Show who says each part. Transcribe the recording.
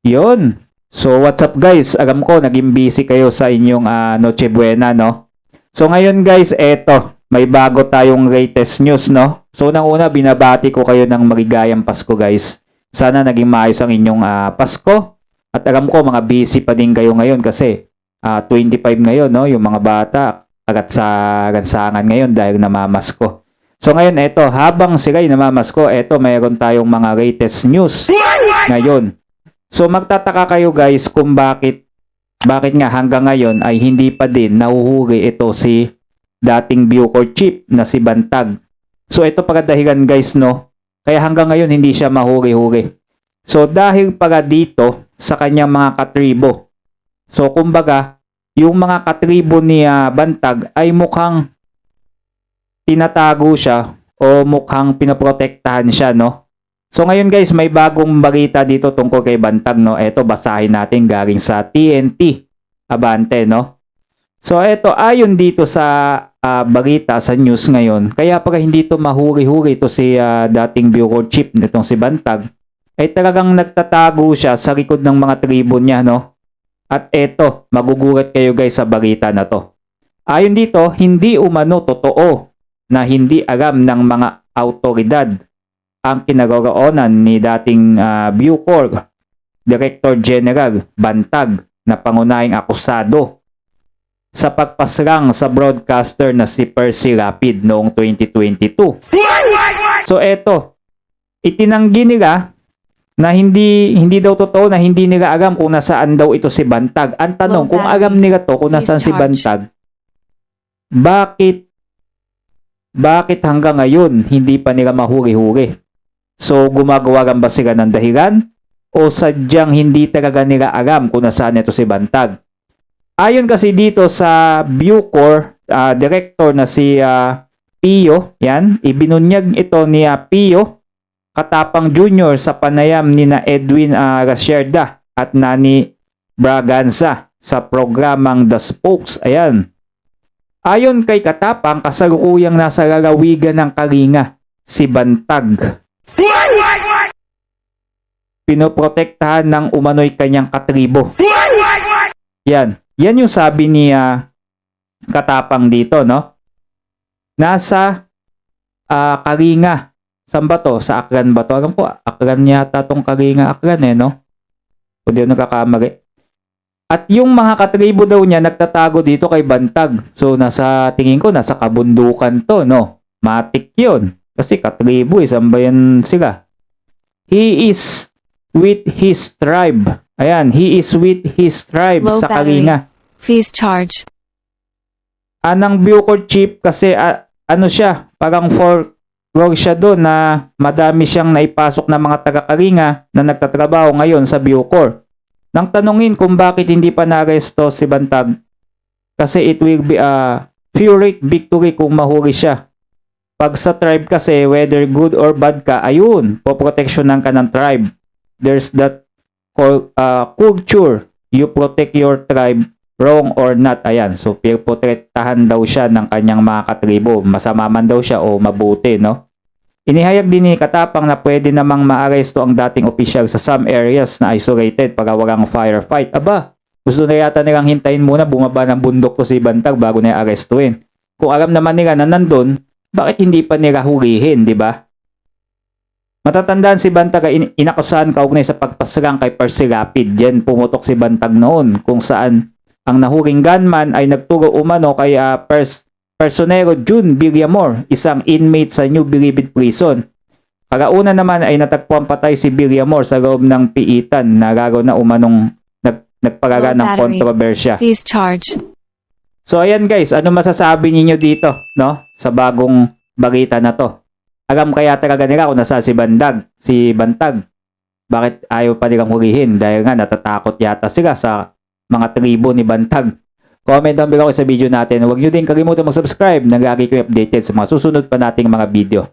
Speaker 1: Yun. So what's up guys? Alam ko naging busy kayo sa inyong Noche Buena, no? So ngayon guys, eto, may bago tayong latest news, no? So unang-una, binabati ko kayo ng maligayang Pasko guys. Sana naging maayos ang inyong Pasko. At alam ko mga busy pa din kayo ngayon kasi 25 ngayon, no? Yung mga bata agad sa gansangan ngayon dahil namamasko. So ngayon, eto, habang sila'y namamasko, eto, mayroon tayong mga latest news ngayon. So magtataka kayo guys kung bakit nga hanggang ngayon ay hindi pa din nahuhuli ito si dating Bucor chief na si Bantag. So ito pala dahilan guys, no, kaya hanggang ngayon hindi siya mahuli-huli. So dahil pala dito sa kanyang mga katribo. So kumbaga yung mga katribo ni Bantag ay mukhang tinatago siya o mukhang pinoprotektahan siya, no. So ngayon guys, may bagong balita dito tungkol kay Bantag, no. Ito, basahin natin galing sa TNT Abante, no. So ito, ayon dito sa balita sa news ngayon, kaya pala hindi to mahuri-huri ito si dating Bucor chief nitong si Bantag, ay talagang nagtatago siya sa likod ng mga tribo niya, no. At ito, magugulat kayo guys sa balita na to. Ayon dito, hindi umano totoo na hindi alam ng mga autoridad ang kinaroroonan ni dating Bucor Director General Bantag na pangunahing akusado sa pagpaslang sa broadcaster na si Percy Rapid noong 2022. So eto, itinanggi nila na hindi daw totoo, na hindi nila alam kung nasaan daw ito si Bantag. Ang tanong, kung alam nila to kung nasaan si Bantag, bakit hanggang ngayon hindi pa nila mahuri-huri? So, gumagawa ba sila ng dahilan? O sadyang hindi talaga nila alam kung nasaan ito si Bantag? Ayon kasi dito sa Bucor director na si Pio, yan, ibinunyag ito ni Pio Katapang Jr. sa panayam ni na Edwin Rasierda at Nani Braganza sa programang The Spokes. Ayan. Ayon kay Katapang, kasalukuyang nasa lalawigan ng Kalinga si Bantag. Pinoprotektahan ng umano'y kanyang katribo. Yan. Yan yung sabi ni Katapang dito, no? Nasa Kalinga. Saan ba to? Sa Aklan ba to? Alam ko, Aklan yata tong Kalinga Aklan no? Kung di nagkakamali. At yung mga katribo daw niya nagtatago dito kay Bantag. So nasa tingin ko, nasa kabundukan to, no? Matik yun. Kasi katribo, saan ba yan sila? He is with his tribe. Ayan, he is with his tribe
Speaker 2: Low
Speaker 1: sa
Speaker 2: battery.
Speaker 1: Kalinga.
Speaker 2: Fees charge.
Speaker 1: Anang Bucor chief kasi ano siya, parang folklore siya doon na madami siyang naipasok na mga taga-Kalinga na nagtatrabaho ngayon sa Bucor. Nang tanungin kung bakit hindi pa na-aresto si Bantag, kasi it will be a pyrrhic victory kung mahuli siya. Pag sa tribe kasi, whether good or bad ka, ayun, poproteksyonan ka ng tribe. There's that culture, you protect your tribe, wrong or not. Ayan, so protektahan daw siya ng kanyang mga katribo. Masama man daw siya o mabuti, no? Inihayag din ni Katapang na pwede namang maaresto ang dating opisyal sa some areas na isolated para walang firefight. Aba, gusto na yata nilang hintayin muna bumaba ng bundok to si Bantag bago na arestuin. Kung alam naman nila na nandun, bakit hindi pa nila hulihin, di ba? Matatandaan si Bantag ay inakusahan kaugnay sa pagpaslang kay Percy Rapid. Diyan pumutok si Bantag noon kung saan ang nahuling gunman ay nagturo umano kay Personero June Villamor, isang inmate sa New Bilibid Prison. Kagauna naman ay natagpuan patay si Villamor sa loob ng piitan na laro na umanong nagparaga ng kontrobersya.
Speaker 2: Fees charge.
Speaker 1: So ayan guys, ano masasabi niyo dito, no? Sa bagong balita na to. Alam kaya talaga nila kung nasa si Bantag. Bakit ayaw pa nilang hulihin? Dahil nga natatakot yata sila sa mga tribo ni Bantag. Comment down below sa video natin. Huwag nyo din kalimutan mag-subscribe. Nagagi ko updated sa mga susunod pa nating mga video.